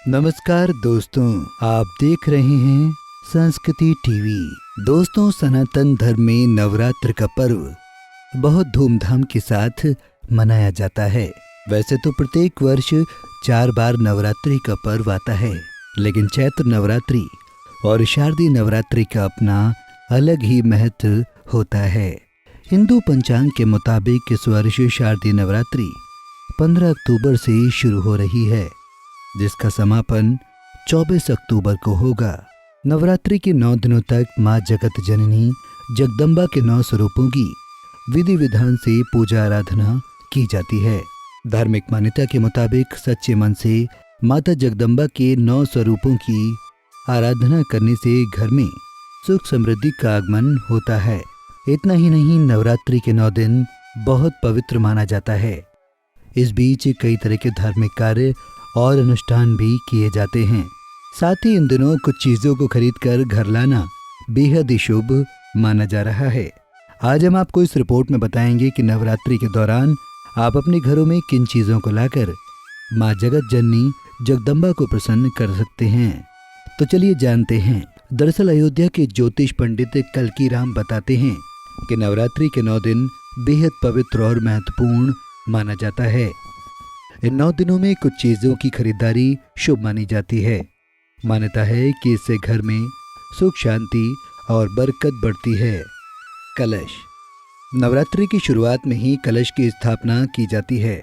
नमस्कार दोस्तों, आप देख रहे हैं संस्कृति टीवी। दोस्तों, सनातन धर्म में नवरात्र का पर्व बहुत धूमधाम के साथ मनाया जाता है। वैसे तो प्रत्येक वर्ष 4 बार नवरात्रि का पर्व आता है, लेकिन चैत्र नवरात्रि और शारदीय नवरात्रि का अपना अलग ही महत्व होता है। हिंदू पंचांग के मुताबिक इस वर्ष शारदीय नवरात्रि 15 अक्टूबर से शुरू हो रही है, जिसका समापन 24 अक्टूबर को होगा। नवरात्रि के 9 दिनों तक मां जगत जननी जगदम्बा के 9 स्वरूपों की विधि विधान से पूजा आराधना की जाती है। धार्मिक मान्यता के मुताबिक सच्चे मन से माता जगदम्बा के 9 स्वरूपों की आराधना करने से घर में सुख समृद्धि का आगमन होता है। इतना ही नहीं, नवरात्रि के 9 दिन बहुत पवित्र माना जाता है। इस बीच कई तरह के धार्मिक कार्य और अनुष्ठान भी किए जाते हैं। साथ ही इन दिनों कुछ चीजों को खरीदकर घर लाना बेहद ही शुभ माना जा रहा है। आज हम आपको इस रिपोर्ट में बताएंगे कि नवरात्रि के दौरान आप अपने घरों में किन चीजों को लाकर मां जगत जननी जगदम्बा को प्रसन्न कर सकते हैं। तो चलिए जानते हैं। दरअसल अयोध्या के ज्योतिष पंडित कल्की राम बताते हैं कि नवरात्रि के 9 दिन बेहद पवित्र और महत्वपूर्ण माना जाता है। इन 9 दिनों में कुछ चीजों की खरीदारी शुभ मानी जाती है। मान्यता है कि इससे घर में सुख शांति और बरकत बढ़ती है। कलश। नवरात्रि की शुरुआत में ही कलश की स्थापना की जाती है।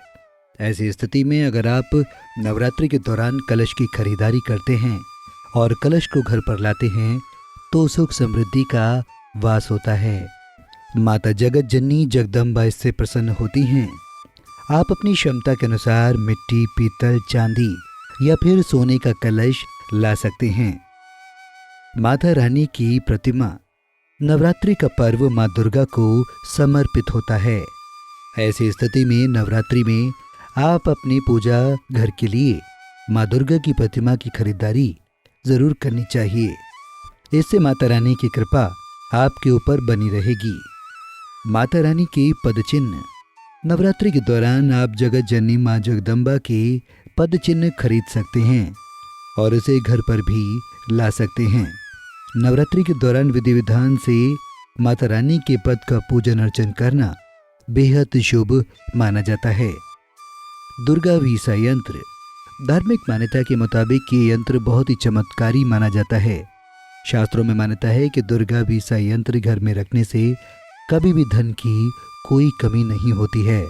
ऐसी स्थिति में अगर आप नवरात्रि के दौरान कलश की खरीदारी करते हैं और कलश को घर पर लाते हैं तो सुख समृद्धि का वास होता है। माता जगत जननी जगदम्बा इससे प्रसन्न होती हैं। आप अपनी क्षमता के अनुसार मिट्टी, पीतल, चांदी या फिर सोने का कलश ला सकते हैं। माता रानी की प्रतिमा। नवरात्रि का पर्व मां दुर्गा को समर्पित होता है। ऐसी स्थिति में नवरात्रि में आप अपनी पूजा घर के लिए मां दुर्गा की प्रतिमा की खरीदारी जरूर करनी चाहिए। इससे माता रानी की कृपा आपके ऊपर बनी रहेगी। माता रानी के पद चिन्ह। नवरात्रि के दौरान आप जगत जननी मां जगदम्बा के पद चिन्ह खरीद सकते हैं और इसे घर पर भी ला सकते हैं। नवरात्रि के दौरान विधि विधान से माता रानी के पद का पूजन अर्चन करना बेहद शुभ माना जाता है। दुर्गा वीसा यंत्र। धार्मिक मान्यता के मुताबिक ये यंत्र बहुत ही चमत्कारी माना जाता है। शास्त्रों में मान्यता है कि दुर्गा वीसा यंत्र घर में रखने से कभी भी धन की कोई कमी नहीं होती है।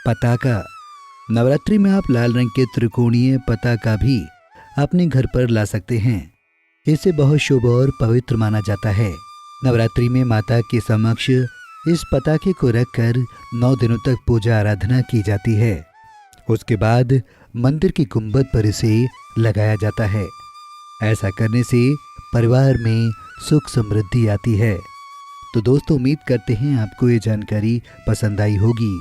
पताका। नवरात्रि में आप लाल रंग के त्रिकोणीय पताका भी अपने घर पर ला सकते हैं। इसे बहुत शुभ और पवित्र माना जाता है। नवरात्रि में माता के समक्ष इस पताके को रखकर 9 दिनों तक पूजा आराधना की जाती है। उसके बाद मंदिर की गुंबद पर इसे लगाया जाता है। ऐसा करने से परिवार में सुख समृद्धि आती है। तो दोस्तों, उम्मीद करते हैं आपको ये जानकारी पसंद आई होगी।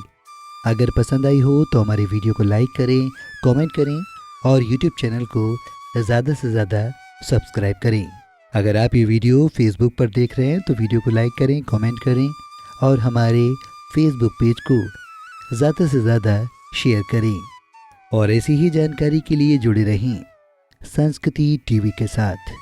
अगर पसंद आई हो तो हमारी वीडियो को लाइक करें, कमेंट करें और यूट्यूब चैनल को ज़्यादा से ज़्यादा सब्सक्राइब करें। अगर आप ये वीडियो फेसबुक पर देख रहे हैं तो वीडियो को लाइक करें, कमेंट करें और हमारे फेसबुक पेज को ज़्यादा से ज़्यादा शेयर करें। और ऐसी ही जानकारी के लिए जुड़े रहें संस्कृति टीवी के साथ।